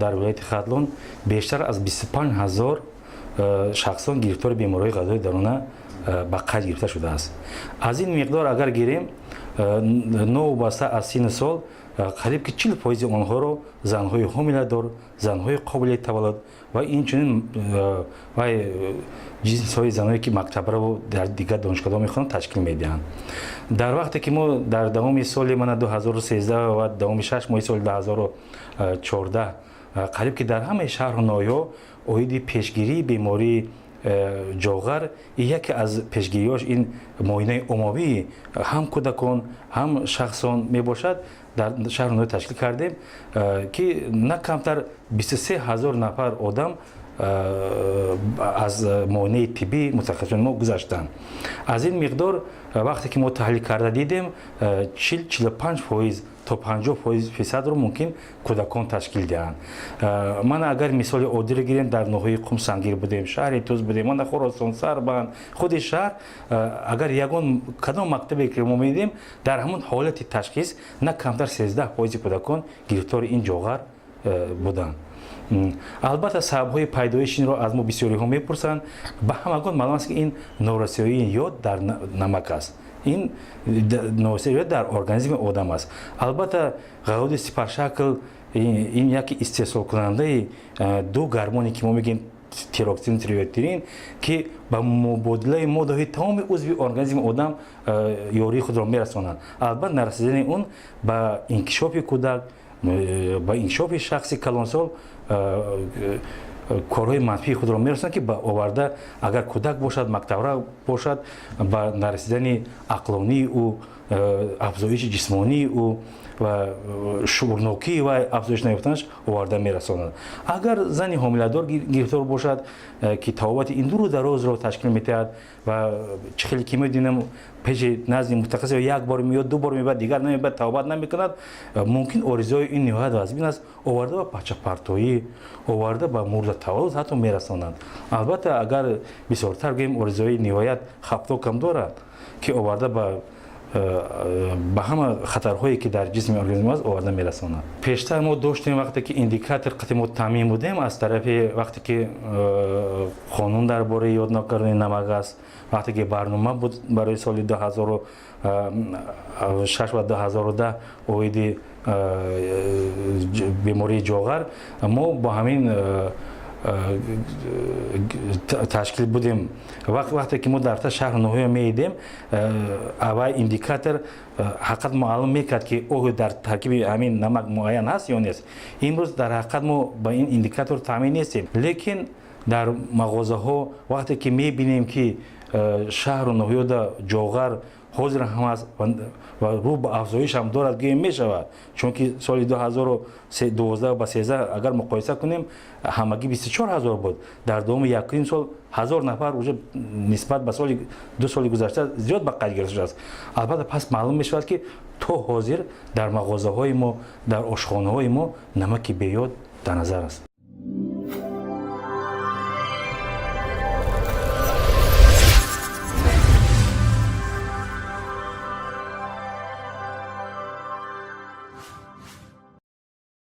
дар вилояти Хатлон бештар аз 25000 шахсон гирифтори бемориҳои ғазои даруна ба қайд гирифта шудааст. Аз ин миқдор агар гирем новобаста аз синни сол қариб ки 40% онҳоро занҳои ҳомиладор, занҳои қобилияти таваллуд ва инчунин ҷинсҳои занҳое ки мактабраво дар дигар донишгоҳҳо мехонанд ташкил медиҳанд. Дар вақте ки мо дар давоми соли мана 2013 ва давоми 6 моҳи соли 2014 қариб ки дар ҳамаи шаҳру ноҳияҳо оиди пешгирии бемории ҷоғар яке аз пешгириҳош ин муоинаи оммавии ҳам кӯдакон ҳам шахсон мебошад. дар шаҳру ноҳия ташкил кардем ки на камтар 23000 нафар одам аз муоинаи тиббии мутахассисони мо гузаштанд. аз ин миқдор вақте ки мо таҳлил карда дидем 40-45% то 50%ро мумкин кӯдакон ташкил диҳанд. ман агар мисоли оддиро гирем дар ноҳияи Қум-Сангир будем, шаҳри Туз будем, мана Хӯросон, Сарбанд, худи шаҳр агар ягон кадом мактабе ки мо медидем дар ҳамон ҳолати ташхис на камтар 13% кӯдакон гирифтори ин ҷоғар буданд. албатта сабабҳои пайдоиши инро аз мо бисёриҳо мепурсанд. ба ҳамагон маълум аст ки ин норасоии ёд дар намак аст. ин норасоии ёд дар организми одам аст. албатта ғароди сипаршакл ин яке истеҳсолкунандаи ду гормоне ки мо мегӯем тироксин, триотерин ки ба мубодилаи моддаҳои тамоми узви организми одам ёрии худро мерасонанд. албатта нарасидани он ба инкишофи кӯдак, ба инкишофи шахси калонсол корҳои манфии худро мерасонад ки ба оварда агар кӯдак бошад, мактабра бошад, ба нарасидани ақлонии ӯ, афзоиши ҷисмонии ӯ ва шуурнокии вай афзоиш наёфтанаш оварда мерасонад. агар зани ҳомиладор гирифтор бошад ки табобати ин дуру дарозро ташкил метиҳад ва чӣ хеле ки медонем пеши назди мутахассис як бор меёд, ду бор мебад, дигар намебад, табобат намекунад, мумкин оризои ин ниҳоят вазбин аст, оварда ба пачапартоӣ, оварда ба мурда таваллуд ҳатто мерасонад. албатта агар бисёртар гӯем оризои ниҳоят хафтокам дорад ки оварда ба ҳама хатарҳое ки дар ҷисми организм аст оварда мерасонад. пештар мо доштем вақте ки индикатор қисми мо таъмин будем аз тарафи вақте ки қонун дар бораи ёднокардани намак аст, вақте ки барнома буд барои соли 2006 ва 2010 оиди бемории ҷоғар мо бо ҳамин ташкил будем. вақте ки мо дар шаҳру ноҳия медидем аввал индикатор ҳақиқат маълум мекард ки оё дар таркиби ҳамин намак муайян ҳаст ё нест. имрӯз дар ҳақиқат мо ба ин индикатор таъмин нестем, лекин дар мағозаҳо вақте ки мебинем ки шаҳру ноҳияда ҷоғар ҳозир ҳам аст ва рӯ ба афзоиш ҳам дорад гӯем мешавад, чунки соли 2012 ба 13 агар муқоиса кунем ҳамагӣ 24000 буд. дар давоми якум сол 1000 нафар уже нисбат ба соли 2 соли гузашта зиёд ба қайд гирифта шудааст. албатта пас маълум мешавад ки то ҳозир дар мағозаҳои мо, дар ошхонаҳои мо намаки беёд дар назар аст.